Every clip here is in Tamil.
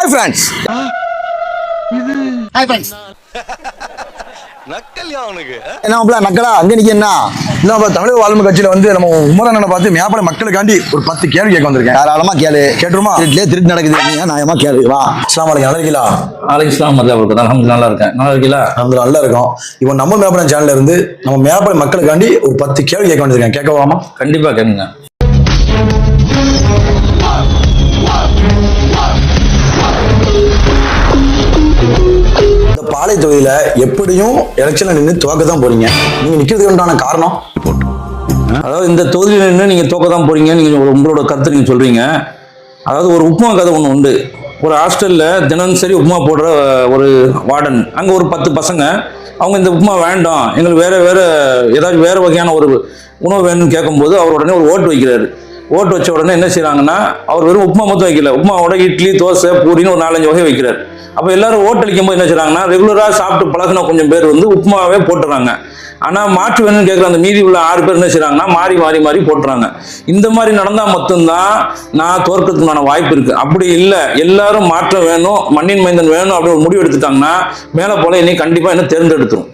Hi friends. Hi friends. நக்கல்யா அவனுக்கு என்ன நக்கலா அங்க நிக்க என்ன இன்னும் தமிழக வாழ்வு கட்சியில வந்து நம்ம உமரண்ணனை பார்த்து மேப்பட மக்களுக்காண்டி ஒரு 10 கேள்வி கேட்க வந்திருக்கேன். தாராளமா கேளு. கேட்டுருமா? திருட்டு நடக்குது, நீங்க நியாயமா கேளு. வா. அஸ்ஸலாமு அலைக்கும். நல்லா இருக்கீங்களா? அலைக்கும் அல்ஹம்துலில்லாஹ். நல்லா இருக்கேன். நல்லா இருக்கீங்களா? நல்லா இருக்கும். இப்போ நம்ம மேப்பட சேனல்ல இருந்து நம்ம மேப்பட மக்களுக்காண்டி ஒரு 10 கேள்வி கேட்க வந்திருக்கேன். கேட்கவாமா? கண்டிப்பா கேளுங்க. பாளை தொகுதியில எப்படியும் எலெக்ஷன்ல நின்று துவக்க தான் போறீங்க. நீங்க நிக்கிறதுக்கு உண்டான காரணம்? அதாவது இந்த தொகுதியில் நின்று நீங்க துவக்க தான் போறீங்க. நீங்க உங்களோட கருத்து நீங்க சொல்றீங்க. அதாவது ஒரு உப்புமா கதை ஒன்று உண்டு. ஒரு ஹாஸ்டல்ல தினசரி உப்புமா போடுற ஒரு வார்டன், அங்க ஒரு 10 பசங்க, அவங்க இந்த உப்புமா வேண்டாம், எங்களுக்கு வேற ஏதாச்சும் வேற வகையான ஒரு உணவு வேணும்னு கேட்கும்போது அவர் உடனே ஒரு ஓட்டு வைக்கிறாரு. ஓட்டு வச்ச உடனே என்ன செய்யறாங்கன்னா, அவர் வெறும் உப்புமா மட்டும் வைக்கல, உப்புமாவோட இட்லி, தோசை, பூரின்னு ஒரு 4-5 வகை வைக்கிறார். அப்போ எல்லாரும் ஓட்டளிக்கும் போது என்ன செய்யறாங்கன்னா, ரெகுலராக சாப்பிட்டு பழகின கொஞ்சம் பேர் வந்து உப்புமாவே போட்டுறாங்க. ஆனால் மாற்று வேணும்னு கேட்குற அந்த மீதி உள்ள 6 பேர் என்ன செய்யறாங்கன்னா, மாறி போட்டுறாங்க. இந்த மாதிரி நடந்தால் மட்டும்தான் நான் தோற்கிறதுக்கான வாய்ப்பு இருக்கு. அப்படி இல்லை, எல்லாரும் மாற்றம் வேணும், மண்ணின் மைந்தன் வேணும் அப்படின்னு ஒரு முடிவு எடுத்துட்டாங்கன்னா மேலே போல என்னை கண்டிப்பாக என்ன தேர்ந்தெடுத்துரும்.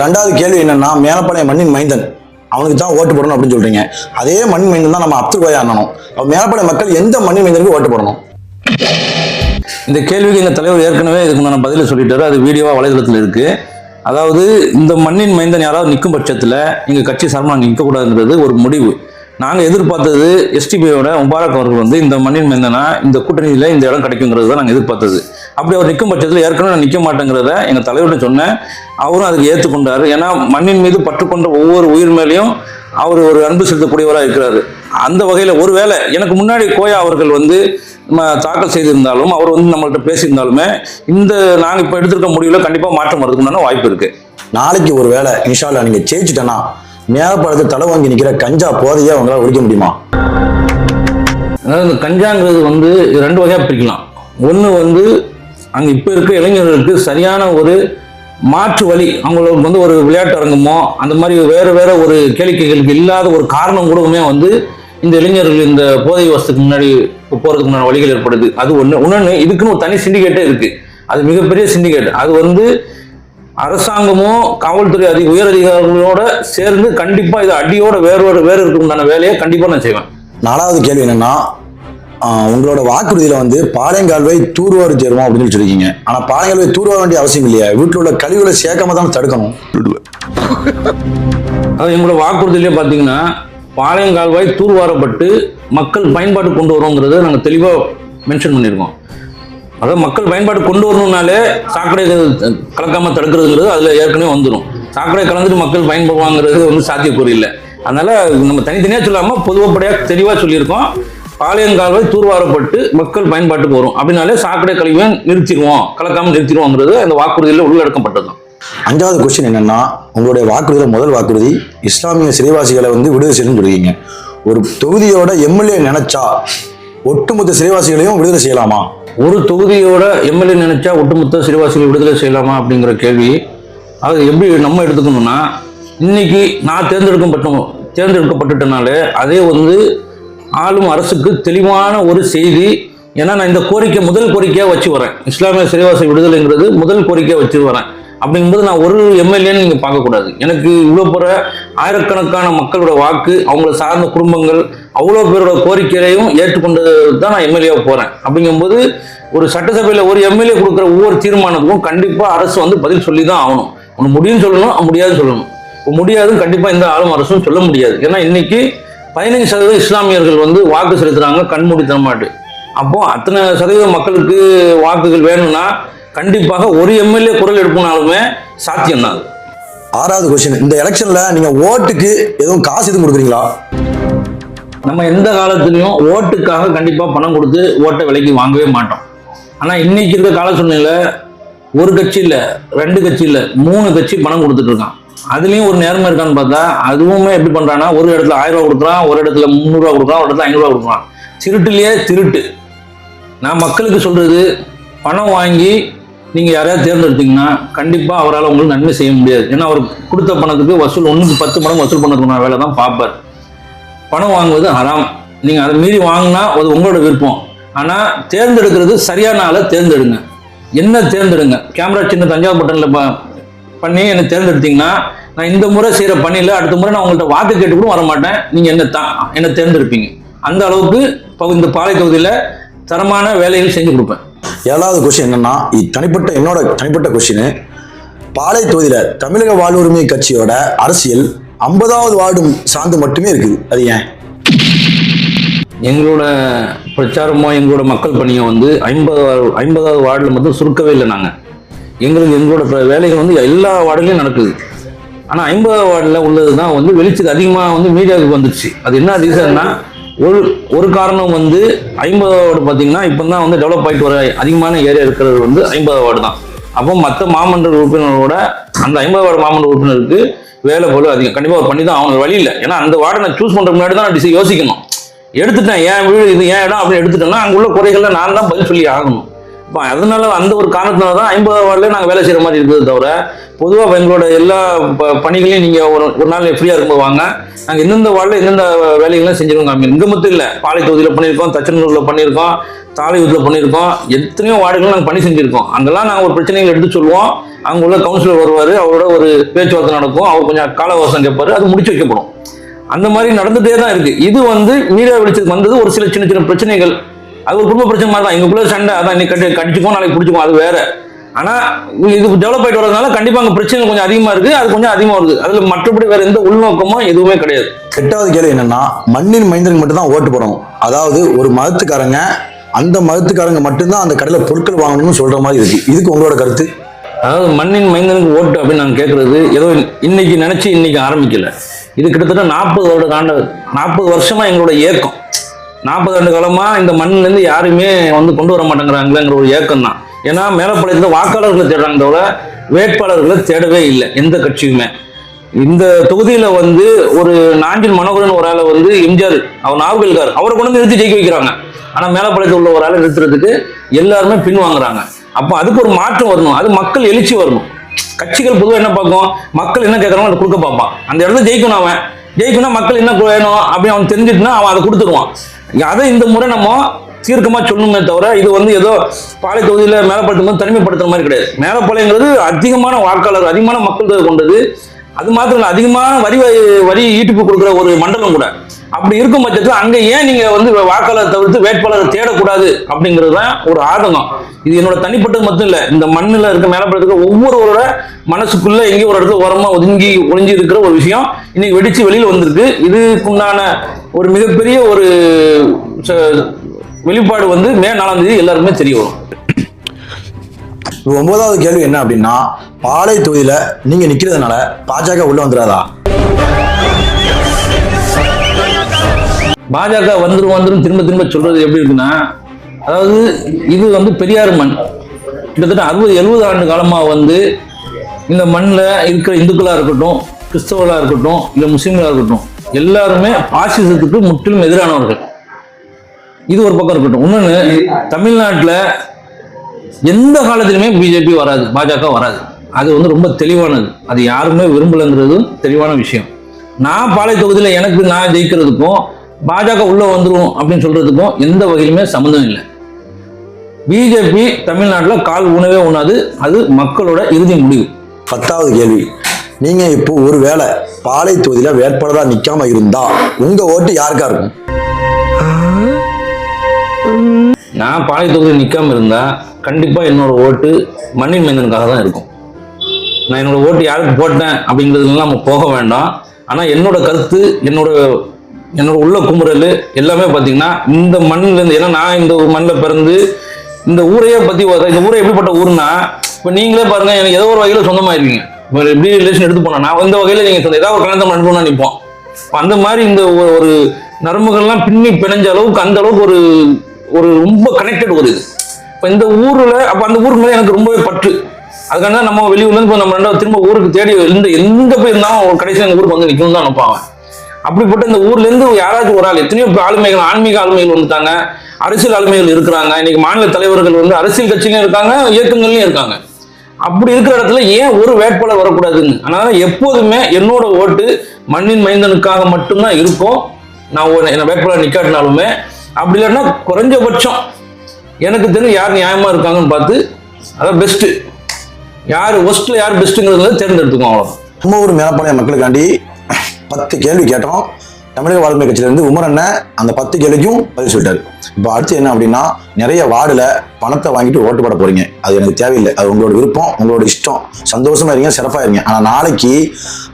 ரெண்டாவது கேள்வி என்னன்னா, மேலப்பாளையம் மண்ணின் மைந்தன் அவனுக்கு தான் ஓட்டு போடணும் அப்படின்னு சொல்றீங்க. அதே மண்ணின் மைந்தன் தான் நம்ம அப்துல் கோயா அண்ணனும். மேலப்பாளையம் மக்கள் எந்த மண்ணின் மைந்தனுக்கு ஓட்டு போடணும்? இந்த கேள்விக்கு எங்கள் தலைவர் ஏற்கனவே இதுக்கு நான் பதில சொல்லிட்டாரு. அது வீடியோவா வலைதளத்தில் இருக்கு. அதாவது இந்த மண்ணின் மைந்தன் யாராவது நிற்கும் பட்சத்தில் எங்கள் கட்சி சார்பாக நிற்கக்கூடாதுன்றது ஒரு முடிவு. நாங்கள் எதிர்பார்த்தது எஸ்டிபியோட முபாரக் அவர்கள் வந்து இந்த மண்ணின் மைந்தனா இந்த கூட்டணியில் இந்த இடம் கிடைக்குங்கிறது தான் நாங்கள் எதிர்பார்த்தது. அப்படி அவர் நிற்கும் பட்சத்தில் ஏற்கனவே நான் நிற்க மாட்டேங்கிறத எங்கள் தலைவர்கிட்ட சொன்னேன். அவரும் அதுக்கு ஏற்றுக்கொண்டார். ஏன்னா மண்ணின் மீது பற்றுக்கொண்ட ஒவ்வொரு உயிர் மேலேயும் அவர் ஒரு அன்பு செலுத்தக்கூடியவராக இருக்கிறாரு. அந்த வகையில் ஒருவேளை எனக்கு முன்னாடி கோயா அவர்கள் வந்து தாக்கல் செய்திருந்தாலும், அவர் வந்து நம்மள்கிட்ட பேசியிருந்தாலுமே, இந்த நாங்கள் இப்போ எடுத்திருக்க முடிவில் கண்டிப்பாக மாற்றம் வரதுக்குண்டான வாய்ப்பு இருக்கு. நாளைக்கு ஒரு வேளை இன்ஷா அல்லாஹ் நீங்கள் ஜெயிச்சுட்டேன்னா மேலப்பாளையத்தை தலை வாங்கி நிற்கிற கஞ்சா போதையை அவங்களால ஒழிக்க முடியுமா? அதாவது இந்த கஞ்சாங்கிறது வந்து 2 வகையாக பிரிக்கலாம். ஒன்று வந்து அங்கே இப்போ இருக்க இளைஞர்களுக்கு சரியான ஒரு மாற்று வழி, அவங்களுக்கு வந்து ஒரு விளையாட்டு அரங்கமோ அந்த மாதிரி வேற ஒரு கேளிக்கைகளுக்கு இல்லாத ஒரு காரணம் கூடவுமே வந்து இந்த இளைஞர்கள் இந்த போதை வசத்துக்கு முன்னாடி போறதுக்கு முன்னாடி வழிகள் ஏற்படுது. அது ஒன்று. இதுக்குன்னு ஒரு தனி சிண்டிகேட்டே இருக்கு. அது மிகப்பெரிய சிண்டிகேட். அது வந்து அரசாங்கமோ காவல்துறை உயர் அதிகாரிகளோட சேர்ந்து கண்டிப்பா இது அடியோட வேறு இருக்குண்டான வேலையை கண்டிப்பா நான் செய்வேன். 4வது கேள்வி என்னன்னா, உங்களோட வாக்குறுதியில வந்து பாளையங்கால்வை தூர்வாரி சேருவோம் அப்படின்னு சொல்லியிருக்கீங்க. ஆனா பாளையங்கால்வை தூர்வார வேண்டிய அவசியம் இல்லையா? வீட்டில் உள்ள கழிவுகளை சேர்க்காம தான் தடுக்கணும். அது எங்களோட வாக்குறுதியிலே பார்த்தீங்கன்னா, பாளையங்கால்வாய் தூர்வாரப்பட்டு மக்கள் பயன்பாடு கொண்டு வரோங்கிறத நாங்கள் தெளிவாக மென்ஷன் பண்ணியிருக்கோம். அதாவது மக்கள் பயன்பாடு கொண்டு வரணும்னாலே சாக்கடை கலக்காமல் தடுக்கிறதுங்கிறது அதில் ஏற்கனவே வந்துடும். சாக்கடை கலந்துட்டு மக்கள் பயன்படுவாங்கிறது வந்து சாத்தியக்கூறு இல்லை. அதனால நம்ம தனித்தனியாக சொல்லாமல் பொதுவாக தெளிவாக சொல்லியிருக்கோம். பாளையங்கால்வாய் தூர்வாரப்பட்டு மக்கள் பயன்பாட்டுக்கு வரும் அப்படின்னாலே சாக்கடை கழிவை நிறுத்திடுவோம், கலக்காமல் நிறுத்திடுவோங்கிறது அந்த வாக்குறுதியில் உள்ளடக்கப்பட்டது. 5வது கொஸ்டின் என்னன்னா, உங்களுடைய வாக்குறுதியில முதல் வாக்குறுதி இஸ்லாமிய சிறைவாசிகளை வந்து விடுதலை செய்யணும்னு சொல்றீங்க. ஒரு தொகுதியோட எம்எல்ஏ நினைச்சா ஒட்டுமொத்த சிறைவாசிகளையும் விடுதலை செய்யலாமா? ஒரு தொகுதியோட எம்எல்ஏ நினைச்சா ஒட்டுமொத்த சிறைவாசிகளை விடுதலை செய்யலாமா அப்படிங்கிற கேள்வி அது எப்படி நம்ம எடுத்துக்கணும்னா, இன்னைக்கு நான் தேர்ந்தெடுக்கப்பட்டுட்டனாலே அதே வந்து ஆளும் அரசுக்கு தெளிவான ஒரு செய்தி. ஏன்னா நான் இந்த முதல் கோரிக்கையாக வச்சு வரேன். இஸ்லாமிய சிறைவாசி விடுதலைங்கிறது முதல் கோரிக்கையாக வச்சு வரேன். அப்படிங்கும்போது நான் ஒரு எம்எல்ஏன்னு நீங்கள் பார்க்கக்கூடாது. எனக்கு இவ்வளோ போகிற ஆயிரக்கணக்கான மக்களோட வாக்கு, அவங்கள சார்ந்த குடும்பங்கள், அவ்வளோ பேரோட கோரிக்கையையும் ஏற்றுக்கொண்டு தான் நான் எம்எல்ஏவாக போகிறேன். அப்படிங்கும்போது ஒரு சட்டசபையில் ஒரு எம்எல்ஏ கொடுக்குற ஒவ்வொரு தீர்மானத்துக்கும் கண்டிப்பாக அரசு வந்து பதில் சொல்லி தான் ஆகணும். ஒன்று முடியும்னு சொல்லணும், முடியாதுன்னு சொல்லணும். இப்போ முடியாதுன்னு கண்டிப்பாக இந்த ஆளும் அரசும் சொல்ல முடியாது. ஏன்னா இன்னைக்கு 15% இஸ்லாமியர்கள் வந்து வாக்கு செலுத்துறாங்க கண்மூடித்தனமாட்டு. அப்போ அத்தனை சதவீத மக்களுக்கு வாக்குகள் வேணும்னா கண்டிப்பாக ஒரு எம்எல்ஏ குரல் எடுப்புனாலுமே சாத்தியம்தான். 6வது கொஸ்டின், இந்த எலெக்ஷன்ல நீங்க ஓட்டுக்கு எதுவும் காசு எதுவும் கொடுக்குறீங்களா? நம்ம எந்த காலத்திலையும் ஓட்டுக்காக கண்டிப்பா பணம் கொடுத்து ஓட்டை விலைக்கு வாங்கவே மாட்டோம். ஆனா இன்னைக்கு இருக்க கால சூழ்நிலையில ஒரு கட்சி இல்ல, 2 கட்சி இல்ல, 3 கட்சி பணம் கொடுத்துட்டு இருக்கான். அதுலயும் ஒரு நேர்மை இருக்கான்னு பார்த்தா அதுவுமே எப்படி பண்றான்னா, ஒரு இடத்துல 1000 ரூபா கொடுக்குறான், ஒரு இடத்துல 300 ரூபா கொடுக்குறான், ஒரு இடத்துல 500 ரூபா கொடுக்குறான். திருட்டுலயே திருட்டு. நான் மக்களுக்கு சொல்றது, பணம் வாங்கி நீங்க யாரையாவது தேர்ந்தெடுத்தீங்கன்னா கண்டிப்பா அவரால் உங்களுக்கு நன்மை செய்ய முடியாது. ஏன்னா அவர் கொடுத்த பணத்துக்கு வசூல் 1க்கு 10 மடங்கு வசூல் பண்ணதுக்கான வேலை தான் பார்ப்பார். பணம் வாங்குவது ஹராம். நீங்க அதை மீறி வாங்கினா அது உங்களோட விருப்பம். ஆனால் தேர்ந்தெடுக்கிறது சரியான ஆளை தேர்ந்தெடுங்க. என்ன தேர்ந்தெடுங்க. கேமரா சின்ன தஞ்சாவூர் பட்டனில் பண்ணி என்னை தேர்ந்தெடுத்தீங்கன்னா நான் இந்த முறை செய்கிற பணியில் அடுத்த முறை நான் உங்கள்கிட்ட வாக்கு கேட்டு கூட வரமாட்டேன். நீங்கள் என்ன தேர்ந்தெடுப்பீங்க. அந்த அளவுக்கு இப்போ இந்த பாளை தொகுதியில் தரமான வேலைகள் செஞ்சு கொடுப்பேன். 7வது கொஸ்டின் என்னன்னா, என்னோட தனிப்பட்ட கொஸ்டின், பாளை தொகுதியில தமிழக வாழ்வுரிமை கட்சியோட அரசியல் 50வது வார்டு சார்ந்து மட்டுமே இருக்குது. அது ஏன்? எங்களோட பிரச்சாரமோ எங்களோட மக்கள் பணியோ வந்து 50வது வார்டில் மட்டும் சுருக்கவே இல்லை. எங்களோட வேலைகள் வந்து எல்லா வார்டுலையும் நடக்குது. ஆனால் 50வது வார்டில் உள்ளது தான் வந்து வெளிச்சத்துக்கு அதிகமாக வந்து மீடியாவுக்கு வந்துடுச்சு. அது என்ன ரீசன்னா, ஒரு காரணம் வந்து 50வது வார்டு பார்த்தீங்கன்னா இப்போ தான் வந்து டெவலப் ஆகிட்டு வர அதிகமான ஏரியா இருக்கிறது வந்து 50வது வார்டு தான். அப்போ மற்ற மாமன்ற உறுப்பினரோட அந்த 50வது வார்டு மாமன்ற உறுப்பினருக்கு வேலை போல அதிகம். கண்டிப்பாக பண்ணி தான் அவங்க வழி இல்லை. ஏன்னா அந்த வார்டை நான் சூஸ் பண்ணுற முன்னாடி தான் நான் யோசிக்கணும். எடுத்துட்டேன், ஏன் வீடு இது ஏன் இடம் அப்படின்னு எடுத்துட்டேன்னா அங்கே உள்ள குறைகளை நான் தான் பதில் சொல்லி ஆகணும். இப்போ அதனால அந்த ஒரு காரணத்தினால தான் 50வது வார்டில் நாங்கள் வேலை செய்கிற மாதிரி இருக்குது. தவிர பொதுவாக எங்களோட எல்லா பணிகளையும் நீங்கள் ஒரு நாள் ஃப்ரீயாக இருக்கும்போது வாங்க, நாங்கள் எந்தெந்த வார்டில் எந்தெந்த வேலைகள்லாம் செஞ்சுருக்கோம். இங்கே மட்டும் இல்லை, பாளை தொகுதியில் பண்ணியிருக்கோம், தச்சனூரில் பண்ணியிருக்கோம், தாளையூரில் பண்ணியிருக்கோம், எத்தனையோ வார்டுகள் நாங்கள் பணி செஞ்சுருக்கோம். அங்கெல்லாம் நாங்கள் ஒரு பிரச்சனைகள் எடுத்து சொல்லுவோம். அங்கே உள்ள கவுன்சிலர் வருவார், அவரோட ஒரு பேச்சுவார்த்தை நடக்கும், அவர் கொஞ்சம் காலவாசம் கேட்பாரு, அது முடிச்சு வைக்கப்படும். அந்த மாதிரி நடந்துகிட்டே தான் இருக்குது. இது வந்து மீடியா வெளிச்சத்துக்கு வந்தது ஒரு சில சின்ன சின்ன பிரச்சனைகள். அது ஒரு குடும்ப பிரச்சனை மாதிரி தான். எங்களுக்குள்ள சண்டை, அதான் இன்னைக்கு கடிச்சுப்போம், நாளைக்கு பிடிச்சிப்போம், அது வேற. ஆனால் இது டெவலப் ஆகிட்டு வரதுனால கண்டிப்பாக அங்கே பிரச்சனை கொஞ்சம் அதிகமாக இருக்குது. அது கொஞ்சம் அதிகமாக வருது. அதில் மற்றபடி வேற எந்த உள்நோக்கமோ எதுவுமே கிடையாது. 8வது கேள்வி என்னன்னா, மண்ணின் மைந்தனுக்கு மட்டும் தான் ஓட்டு போடணும். அதாவது ஒரு மதத்துக்காரங்க அந்த மதத்துக்காரங்க மட்டும்தான் அந்த கடையில் பொருட்கள் வாங்கணும்னு சொல்ற மாதிரி இருக்கு. இதுக்கு உங்களோட கருத்து? அதாவது மண்ணின் மைந்தனுக்கு ஓட்டு அப்படின்னு நாங்கள் கேட்கறது ஏதோ இன்னைக்கு நினைச்சு இன்னைக்கு ஆரம்பிக்கல. இது கிட்டத்தட்ட 40 வருஷமா எங்களோட இயக்கம். 40 ஆண்டு காலமா இந்த மண்ணிலேருந்து யாருமே வந்து கொண்டு வர மாட்டேங்கிறாங்களேங்கிற ஒரு இயக்கம் தான். ஏன்னா மேலப்பாளையத்தில் வாக்காளர்களை தேடுறாங்க தவிர வேட்பாளர்களை தேடவே இல்லை எந்த கட்சியுமே. இந்த தொகுதியில வந்து ஒரு நாஞ்சில் மனோகரன் ஒரு ஆளை வந்து எம்ஜிஆர் அவர் நாவல்கார் அவரை கொண்டு வந்து நிறுத்தி ஜெயிக்க வைக்கிறாங்க. ஆனால் மேலப்பாளையத்தில் உள்ள ஒரு ஆளை நிறுத்துறதுக்கு எல்லாருமே பின்வாங்குறாங்க. அப்போ அதுக்கு ஒரு மாற்றம் வரணும். அது மக்கள் எழுச்சி வரணும். கட்சிகள் பொதுவாக என்ன பார்க்கும், மக்கள் என்ன கேட்குறாங்களோ அதை கொடுக்க பார்ப்பான். அந்த இடத்துல ஜெயிக்கணும். அவன் ஜெயிக்கணும், மக்கள் என்ன வேணும் அப்படின்னு அவன் தெரிஞ்சுட்டுனா அவன் அதை கொடுத்துருவான். அதை இந்த முறை நம்ம தீர்க்கமாக சொல்லணுமே தவிர இது வந்து ஏதோ பாளை தொகுதியில் மேலப்பாளையத்துக்கு தனிமைப்படுத்துற மாதிரி கிடையாது. மேலப்பாளையங்கிறது அதிகமான வாக்காளர், அதிகமான மக்கள் தொகை கொண்டது. அது மாத்திரம் இல்லை, அதிகமான வரி ஈட்டுப்பு கொடுக்குற ஒரு மண்டலம் கூட. அப்படி இருக்கும் பட்சத்தில் அங்கே ஏன் நீங்கள் வந்து வாக்காளர் தவிர்த்து வேட்பாளரை தேடக்கூடாது அப்படிங்கிறது தான் ஒரு ஆதங்கம். இது என்னோட தனிப்பட்டது மட்டும் இல்லை, இந்த மண்ணில் இருக்க மேலப்படுறதுக்கு ஒவ்வொருவரோட மனசுக்குள்ள எங்கேயும் ஒரு இடத்துல உரமா ஒதுங்கி இருக்கிற ஒரு விஷயம் இன்னைக்கு வெடிச்சு வெளியில் வந்திருக்கு. இதுக்குண்டான ஒரு மிகப்பெரிய ஒரு வெளிப்பாடு வந்து மே 4ஆம் தேதி எல்லாருக்குமே தெரிய வரும். 9வது கேள்வி என்ன அப்படின்னா, பாளை தொகுதியில நீங்க நிக்கிறதுனால பாஜக உள்ள வந்துடாதா? பாஜக வந்துரும் திரும்ப சொல்றது எப்படி இருக்குன்னா, அதாவது இது வந்து பெரியார் மண். கிட்டத்தட்ட 60-70 ஆண்டு காலமா வந்து இந்த மண்ணில் இருக்கிற இந்துக்களா இருக்கட்டும், கிறிஸ்தவர்களா இருக்கட்டும், இல்லை முஸ்லீம்களா இருக்கட்டும், எல்லாருமே பாசிசத்துக்கு முற்றிலும் எதிரானவர்கள். இது ஒரு பக்கம் இருக்கட்டும். இன்னொன்று, தமிழ்நாட்டில் எந்த காலத்திலுமே பிஜேபி வராது, பாஜக வராது. அது வந்து ரொம்ப தெளிவானது. அது யாருமே விரும்பலைங்கிறதும் தெளிவான விஷயம். நான் பாளை தொகுதியில் நான் ஜெயிக்கிறதுக்கும் பாஜக உள்ள வந்துடும் அப்படின்னு சொல்றதுக்கும் எந்த வகையிலுமே சம்மந்தம் இல்லை. பிஜேபி தமிழ்நாட்டில் கால் ஊனவே ஊனாது. அது மக்களோட இறுதி முடிவு. 10வது கேள்வி, நீங்க இப்போ ஒரு வேளை பாளை தொகுதியில வேட்பாளரா நிக்காம இருந்தா உங்க ஓட்டு யாருக்கா இருக்கும்? நான் பாளை தொகுதியில் நிற்காம இருந்தா கண்டிப்பா என்னோட ஓட்டு மண்ணின் மைந்தனுக்காக தான் இருக்கும். நான் என்னோட ஓட்டு யாருக்கு போட்டேன் அப்படிங்கிறதுலாம் நம்ம போக வேண்டாம். ஆனா என்னோட கருத்து, என்னோட உள்ள குமுறல் எல்லாமே பார்த்தீங்கன்னா இந்த மண்ணிலேருந்து, ஏன்னா நான் இந்த மண்ணில் பிறந்து இந்த ஊரையே பற்றி, இந்த ஊரை எப்படிப்பட்ட ஊருன்னா, இப்போ நீங்களே பாருங்க, எனக்கு ஏதோ ஒரு வகையில் சொந்தமாக இருக்கீங்க. இப்போ எப்படி ரிலேஷன் எடுத்து போனோம்னா இந்த வகையில் நீங்கள் ஏதாவது ஒரு கலந்த மண்ணுன்னா நிற்போம். அந்த மாதிரி இந்த ஒரு நரம்புகள்லாம் பின்னி பிணைஞ்ச அளவுக்கு அந்த அளவுக்கு ஒரு ரொம்ப கனெக்டட் ஒரு இது. இப்போ இந்த ஊரில் அப்போ அந்த ஊருக்கு மேலே எனக்கு ரொம்பவே பற்று. அதுக்காக தான் நம்ம வெளியூர்லேருந்து இப்போ நம்ம 2வது திரும்ப ஊருக்கு தேடி எந்த போய் இருந்தாலும் ஒரு கடைசி எங்கள் ஊருக்கு வந்து நிற்கணும் தான் நினைப்பாங்க. அப்படிப்பட்ட இந்த ஊர்லேருந்து யாராச்சும் ஒரு ஆள், எத்தனையோ ஆளுமைகள், ஆன்மீக ஆளுமைகள் வந்துட்டாங்க, அரசியல் ஆளுமைகள் இருக்கிறாங்க. இன்னைக்கு மாநில தலைவர்கள் வந்து அரசியல் கட்சியிலும் இருக்காங்க, இயக்கங்கள்லையும் இருக்காங்க. அப்படி இருக்கிற இடத்துல ஏன் ஒரு வேட்பாளர் வரக்கூடாதுன்னு. அதனால எப்போதுமே என்னோட ஓட்டு மண்ணின் மைந்தனுக்காக மட்டும்தான் இருக்கும். நான் என்ன வேட்பாளர் நிக்காட்டினாலுமே, அப்படி இல்லைன்னா குறைஞ்சபட்சம் எனக்கு தெரியும் யார் நியாயமா இருக்காங்கன்னு பார்த்து அதான் பெஸ்ட்டு, யார் ஒஸ்ட்ல யார் பெஸ்ட்டுங்கிறத தேர்ந்தெடுத்துக்கோம். அவ்வளோ. நம்ம ஊர் மேலப்பாளையம் மக்களுக்காண்டி 10 கேள்வி கேட்டோம். தமிழக வாழ்மை கட்சியிலேருந்து உமர் அண்ணன் அந்த 10 கேள்விக்கும் பதில் சொல்லிட்டாரு. இப்போ அடுத்து என்ன அப்படின்னா, நிறைய வார்டில் பணத்தை வாங்கிட்டு ஓட்டு போட போறீங்க. அது எனக்கு தேவையில்லை, அது உங்களோட விருப்பம், உங்களோட இஷ்டம். சந்தோஷமா இருங்க, சிறப்பாக இருங்க. ஆனால் நாளைக்கு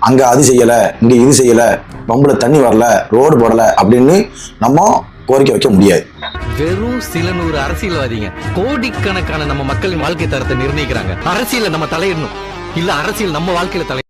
அங்கே அது செய்யலை, இங்கே இது செய்யலை, பம்புல தண்ணி வரல, ரோடு போடலை அப்படின்னு நம்ம கோரிக்கை வைக்க முடியாது. வெறும் சில 100 அரசியல்வாதிங்க கோடிக்கணக்கான நம்ம மக்களின் வாழ்க்கை தரத்தை நிர்ணயிக்கிறாங்க. அரசியல நம்ம தலையிடணும், இல்ல அரசியல் நம்ம வாழ்க்கையில தலை